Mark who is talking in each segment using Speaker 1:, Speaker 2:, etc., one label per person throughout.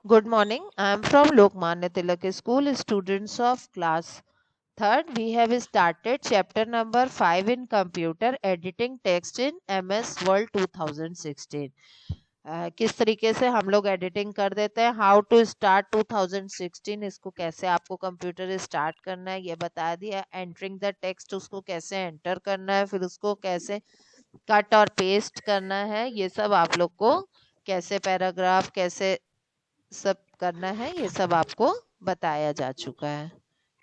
Speaker 1: Good morning. I am from Lokmanya Tilak School, students of class third. We have started chapter number 5 in computer editing text in MS Word 2016. किस तरीके से हम लोग editing कर देते हैं, how to start 2016, इसको कैसे आपको कंप्यूटर स्टार्ट करना है ये बता दिया। एंटरिंग द टेक्स्ट, उसको कैसे एंटर करना है, फिर उसको कैसे कट और पेस्ट करना है, ये सब आप लोग को कैसे पैराग्राफ कैसे सब करना है ये सब आपको बताया जा चुका है।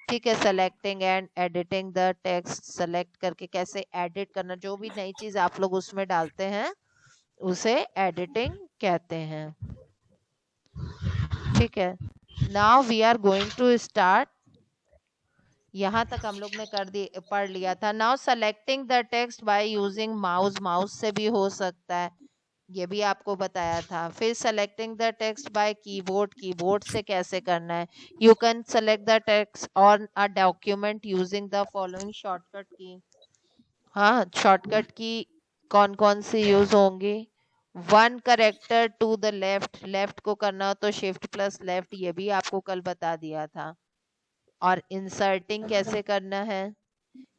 Speaker 1: ठीक है। Selecting and editing the text, select करके कैसे एडिट करना, जो भी नई चीज आप लोग उसमें डालते हैं उसे एडिटिंग कहते हैं। ठीक है। Now we are going to start. यहाँ तक हम लोग ने पढ़ लिया था। Now selecting the text by using mouse, mouse से भी हो सकता है, ये भी आपको बताया था। फिर selecting the text by keyboard, keyboard से कैसे करना है। You can select the text on a document using the following shortcut key. हाँ, शॉर्टकट की कौन कौन सी यूज होंगी। One character to the left, left को करना हो तो शिफ्ट प्लस लेफ्ट, ये भी आपको कल बता दिया था। और इंसर्टिंग कैसे करना है,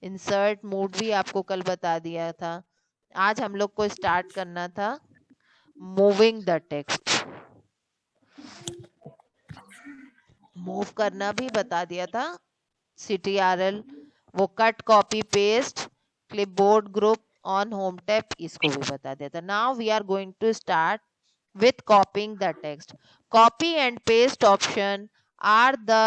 Speaker 1: इंसर्ट मूड भी आपको कल बता दिया था। आज हम लोग को स्टार्ट करना था मूविंग द टेक्स्ट, मूव करना भी बता दिया था। CTRL, वो cut copy paste, clipboard group, on home tab, इसको भी बता दिया था। Now we are going to start with copying the text. Copy and paste option are the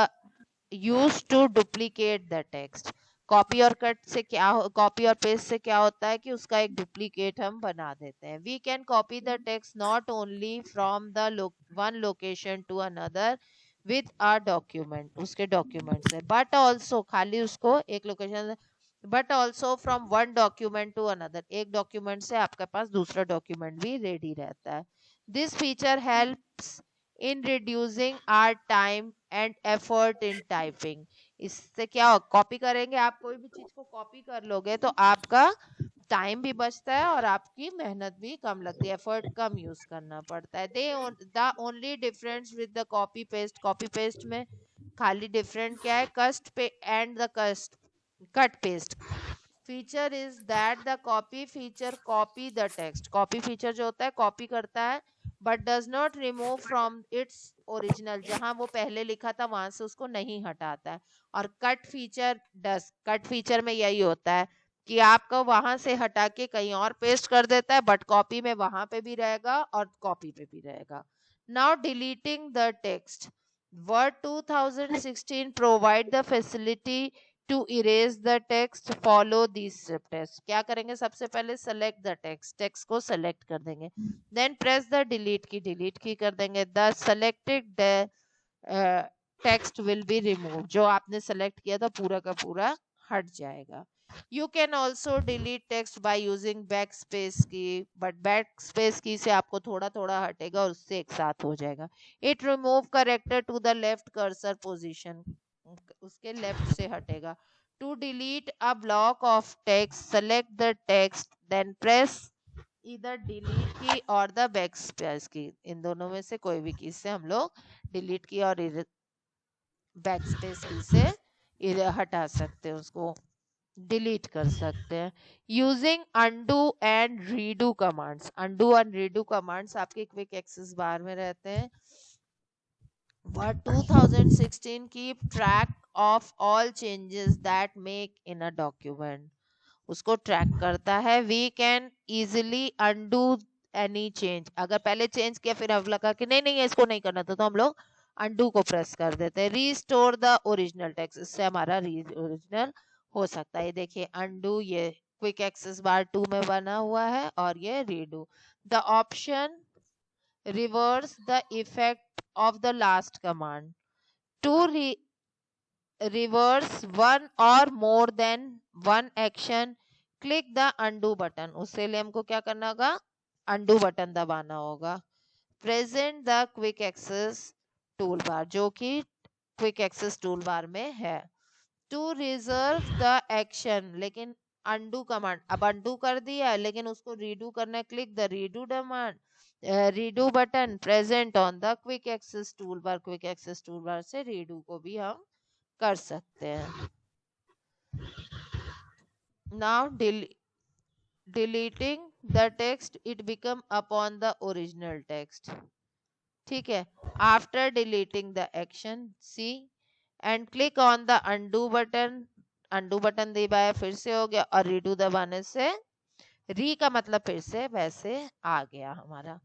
Speaker 1: used to duplicate the text. Copy और cut से क्या copy और paste से क्या होता है कि उसका एक डुप्लीकेट हम बना देते हैं। We can copy the text not only from the one location to another with a document, उसके डॉक्यूमेंट से, बट ऑल्सो, खाली उसको एक location, but also from one document to another, एक डॉक्यूमेंट से आपके पास दूसरा डॉक्यूमेंट भी रेडी रहता है। This feature helps in reducing our time and effort in typing. इससे क्या हो, कॉपी करेंगे, आप कोई भी चीज को कॉपी कर लोगे तो आपका टाइम भी बचता है और आपकी मेहनत भी कम लगती है, एफर्ट कम यूज करना पड़ता है। They the only difference with the copy paste, copy paste में खाली डिफरेंट क्या है, कस्ट पे and the cut cut paste feature is that the copy feature copy the text, copy feature जो होता है कॉपी करता है but does not remove from its original, जहां वो पहले लिखा था वहां से उसको नहीं हटाता है। और कट फीचर डस, कट फीचर में यही होता है कि आपको वहां से हटा के कहीं और पेस्ट कर देता है, बट कॉपी में वहां पे भी रहेगा और कॉपी पे भी रहेगा। Now deleting the text, word 2016 provide the facility to erase the text, follow this steps. क्या करेंगे, सबसे पहले सेलेक्ट द टेक्स्ट, टेक्स्ट को सेलेक्ट कर देंगे, then press the delete key कर देंगे, the selected text will be remove, जो आपने सेलेक्ट किया था पूरा का पूरा हट जाएगा। You can also delete text by using back space की, बट बैक स्पेस की से आपको थोड़ा थोड़ा हटेगा और उससे एक साथ हो जाएगा। It remove character to the left cursor position, उसके लेफ्ट से हटेगा। To delete a block of text, select the text then press either delete key or the back space की, इन दोनों में से कोई भी की से हम लोग डिलीट की और बैक स्पेस की से हटा सकते हैं, उसको डिलीट कर सकते हैं। Using undo and redo commands, undo and redo commands आपके क्विक एक्सेस बार में रहते हैं। Word 2016 keep track of all changes that make in a document, उसको ट्रैक करता है। We can easily undo any change, अगर पहले चेंज किया फिर अब लगा कि नहीं नहीं इसको नहीं करना था तो हम लोग अनडू को प्रेस कर देते हैं। रीस्टोर द ओरिजिनल टेक्स्ट, इससे हमारा ओरिजिनल हो सकता है। देखिए अनडू, ये क्विक एक्सेस बार 2 में बना हुआ है, और ये redo. The option reverse the effect of the last command, to reverse one or more than one action click the undo button, उसके लिए हमको क्या करना होगा, undo बटन दबाना होगा। present the quick access toolbar, जो कि quick access toolbar में है। to reserve the action, लेकिन undo कमांड अब undo कर दिया लेकिन उसको redo करना है, click the redo command redo button present on the quick access toolbar. quick access toolbar से redo को भी हम कर सकते हैं. Now deleting the text, it become upon the original text. ठीक है. After deleting the action, see and click on the undo button. undo button दबाए फिर से हो गया, और redo दबाने से री का मतलब फिर से वैसे आ गया हमारा.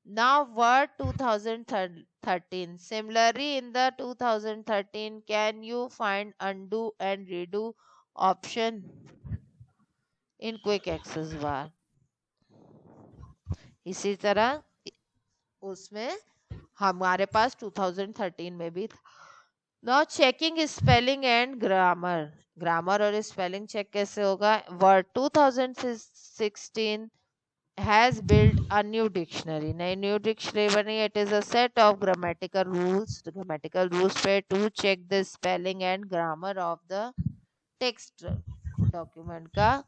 Speaker 1: Now word 2013. Similarly in the 2013, can you find undo and redo option in quick access bar? इसी तरह उसमें हमारे पास 2013 में भी था. Now checking spelling and grammar. Grammar और स्पेलिंग चेक कैसे होगा? Word 2016 has built a new dictionary. नई न्यू डिक्शनरी बनी. It is a set of grammatical rules. grammatical rules पे to check the spelling and grammar of the text document का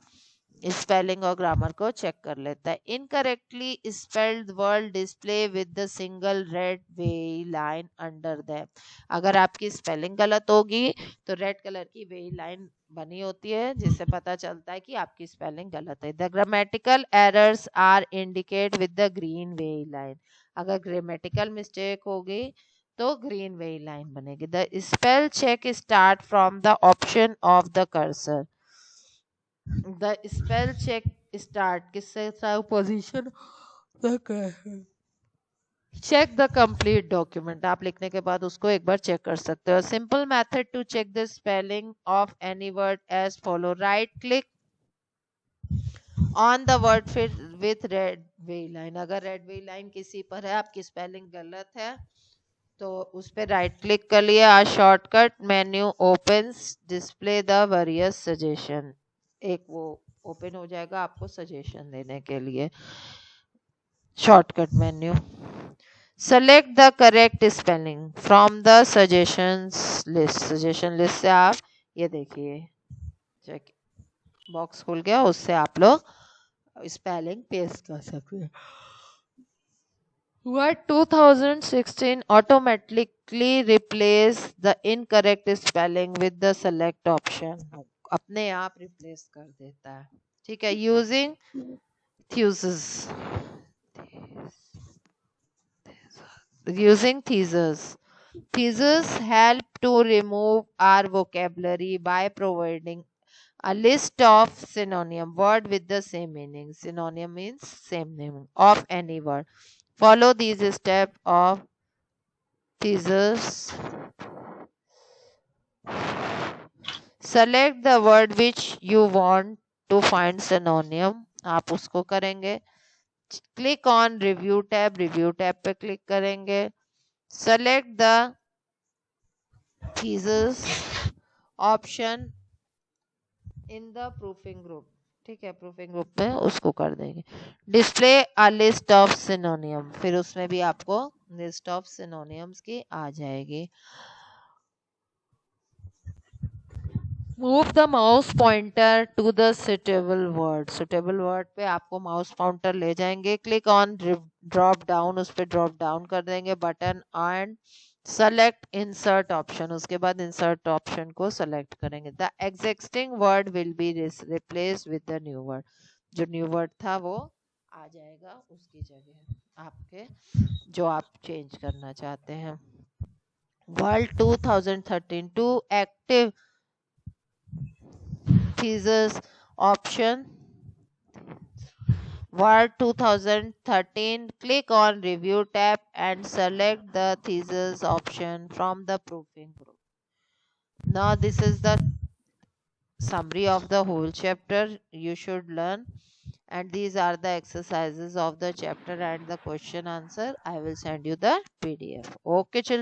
Speaker 1: spelling और grammar को check कर लेता है. Incorrectly spelled word display with the single red wave line under them. अगर आपकी spelling गलत होगी तो रेड कलर की वे लाइन बनी होती है, जिससे पता चलता है कि आपकी स्पेलिंग गलत है. The grammatical errors are indicate with the green wave line. अगर ग्रामेटिकल मिस्टेक होगी तो ग्रीन वे लाइन बनेगी. The spell check start from the option of the cursor. The spell check start किससे था? Position check the complete document. आप लिखने के बाद उसको एक बार चेक कर सकते हो. Simple method to check the spelling of any word as follow. Right click on the word फिर विथ रेड वे लाइन. अगर रेड वे लाइन किसी पर है, आपकी स्पेलिंग गलत है, तो उस पर राइट क्लिक कर लिया. A shortcut menu opens display the various suggestion. एक वो ओपन हो जाएगा आपको सजेशन देने के लिए. Shortcut menu. Select the correct spelling from the suggestions list. Suggestion list से आप ये देखिए चेक बॉक्स खुल गया, उससे आप लोग स्पेलिंग पेस्ट कर सकते हैं. Word 2016 automatically replace the incorrect spelling with the select option. अपने आप रिप्लेस कर देता है. ठीक है. Using thesis. Using thesis. Thesis help to remove our vocabulary by providing a list of synonym word with the same meaning. Synonym means same meaning of any word. Follow these steps of thesis. Select the word which you want to find synonym. आप उसको करेंगे. Click on review tab. review tab पे click करेंगे. Select the thesis option in the proofing group. ठीक है. Proofing group में उसको कर देंगे. Display a list of सिनोनियम. फिर उसमें भी आपको लिस्ट ऑफ सिनोनियम्स की आ जाएगी. Move the mouse pointer to the suitable word. Suitable word पे आपको माउस पॉइंटर ले जाएंगे. Click on drop down. उस पर ड्रॉप डाउन कर देंगे button and select insert option. उसके बाद इंसर्ट ऑप्शन को सेलेक्ट करेंगे. The existing word will be replace with the new word. जो न्यू वर्ड था वो आ जाएगा उसकी जगह आपके, जो आप चेंज करना चाहते हैं. World 2013 to active thesis option. Word 2013, click on review tab and select the thesis option from the proofing group. Now this is the summary of the whole chapter you should learn, and these are the exercises of the chapter and the question answer. I will send you the PDF. Okay children.